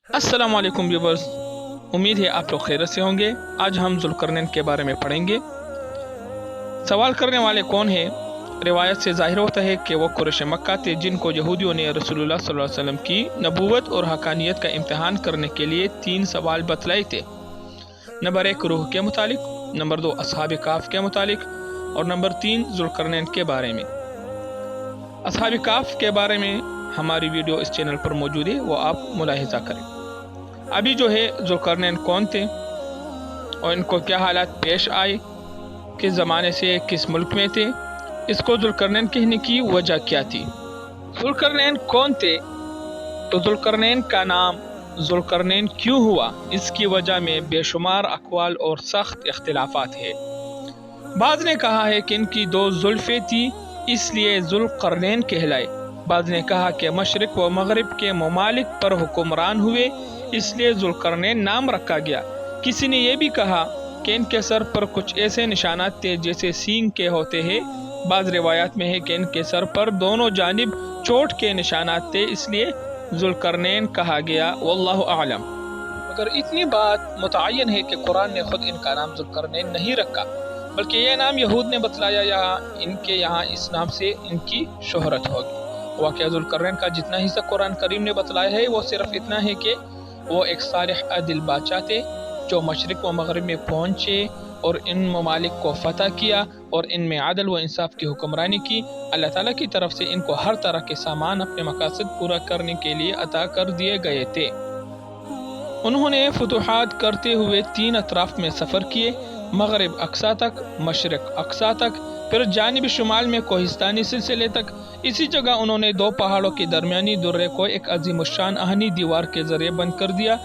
अस्सलाम वालेकुम व्यूवर्स, उम्मीद है आप लोग खैरियत से होंगे। आज हम ज़ुल्करनैन के बारे में पढ़ेंगे। सवाल करने वाले कौन है? रिवायत से ज़ाहिर होता है कि वो कुरैश मक्का थे जिनको यहूदियों ने रसूलुल्लाह सल्लल्लाहु अलैहि वसल्लम की नबूवत और हकानियत का इम्तिहान करने के लिए 3 सवाल बतलाए थे। नंबर 1 रूह के मुतालिक, नंबर 2 असहाब काफ के मुतालिक और नंबर 3 ज़ुल्करनैन के बारे में। असहाब काफ के बारे में हमारी वीडियो इस चैनल पर मौजूद है, वो आप मुलाहिजा करें। अभी जो है ज़ुल्करनैन कौन थे और इनको क्या हालात पेश आए, किस ज़माने से किस मुल्क में थे, इसको ज़ुल्करनैन कहने की वजह क्या थी। ज़ुल्करनैन कौन थे? तो ज़ुल्करनैन का नाम ज़ुल्करनैन क्यों हुआ, इसकी वजह में बेशुमार अक़वाल और सख्त इख्तिलाफ़ात है। बाज़ ने कहा है कि इनकी 2 ज़ुल्फ़ें थी इसलिए ज़ुल्करनैन कहलाए। बाज़ ने कहा कि मशरिक़ व मग़रिब के ममालिक पर हुक्मरान हुए इसलिए ज़ुल्करनैन नाम रखा गया। किसी ने यह भी कहा कि इनके सर पर कुछ ऐसे निशानात थे जैसे सींग के होते हैं। बाज़ रिवायात में है कि इनके सर पर दोनों जानिब चोट के निशानात थे इसलिए ज़ुल्करनैन कहा गया। वल्लाहु आलम। मगर इतनी बात मुतअय्यन है कि कुरान ने खुद इनका नाम ज़ुल्करनैन नहीं रखा, बल्कि यह नाम यहूद ने बतलाया। इनके यहाँ इस नाम से इनकी शोहरत होगी। वाक़या ज़ुल्करनैन का जितना हिस्सा कुरान करीम ने बतलाया है वो सिर्फ इतना है कि वो एक सालिह अदिल बादशाह थे जो मशरिक़ व मग़रिब में पहुँचे और इन ममालिक को फ़तह किया और इनमें अदल व इंसाफ की हुक्मरानी की। अल्लाह ताला की तरफ से इनको हर तरह के सामान अपने मकासद पूरा करने के लिए अता कर दिए गए थे। उन्होंने फुतूहात करते हुए 3 अतराफ़ में सफ़र किए, मग़रिब अक्सा तक, मशरिक़ अक्सा तक, फिर जानिब शुमाल में कोहिस्तानी सिलसिले तक। इसी जगह उन्होंने 2 पहाड़ों के दरमियानी दुर्रे को एक अज़ीमुश्शान आहनी दीवार के ज़रिए बंद कर दिया,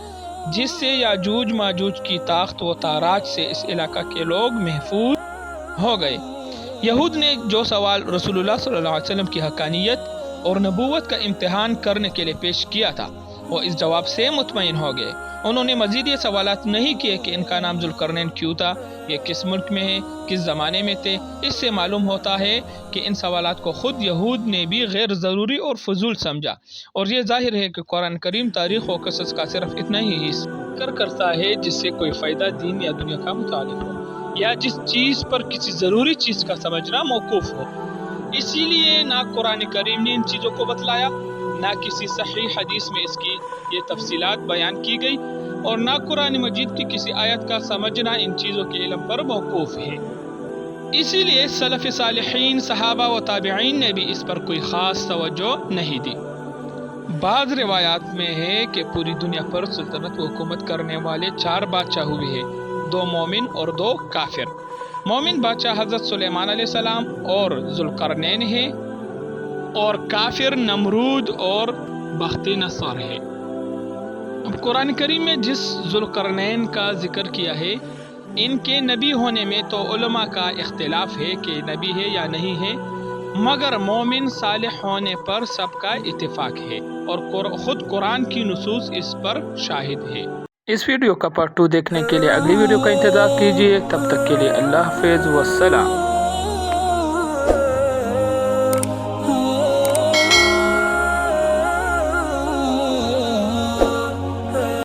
जिससे याजूज माजूज की ताकत व ताराज से इस इलाका के लोग महफूज हो गए। यहूद ने जो सवाल रसूलुल्लाह सल्लल्लाहु अलैहि वसल्लम की हकानियत और नबूवत का इम्तिहान करने के लिए पेश किया था, वो इस जवाब से मुतमईन हो गए। उन्होंने मज़ीद ये सवालात नहीं किए कि इनका नाम ज़ुल्करनैन क्यों था, ये किस मुल्क में है, किस ज़माने में थे। इससे मालूम होता है कि इन सवालात को ख़ुद यहूद ने भी गैर ज़रूरी और फजूल समझा। और ये ज़ाहिर है कि कुरान करीम तारीख़ व क़सस का सिर्फ इतना ही जिक्र करता है जिससे कोई फ़ायदा दीन या दुनिया का मुतालिक हो, या जिस चीज़ पर किसी ज़रूरी चीज़ का समझना मौकूफ़ हो। इसीलिए ना कुरान करीम ने इन चीज़ों को बतलाया, ना किसी सही हदीस में इसकी ये तफसीलात बयान की गई, और ना कुरान मजीद की किसी आयत का समझना इन चीज़ों के इल्म पर मौकूफ़ है। इसीलिए सलफ़ सालिहीन, सहाबा व ताबिईन ने भी इस पर कोई ख़ास तवज्जो नहीं दी। बाज़ रिवायात में है कि पूरी दुनिया पर सल्तनत व हुकूमत करने वाले 4 बादशाह हुए हैं, 2 मोमिन और 2 काफिर। मोमिन बादशाह हज़रत सुलेमान अलैहिस्सलाम और ज़ुल्करनैन है, और काफिर नमरूद और बख्ती नसर है। अब कुरान करीम में जिस ज़ुल्करनैन का जिक्र किया है, इनके नबी होने में तो उलमा का इख्तिलाफ है कि नबी है या नहीं है, मगर मोमिन सालिह होने पर सबका इत्तिफाक है और खुद कुरान की नुसूस इस पर शाहिद है। इस वीडियो का पार्ट 2 देखने के लिए अगली वीडियो का इंतज़ार कीजिए। तब तक के लिए अल्लाह हाफ़िज़ वस्सलाम।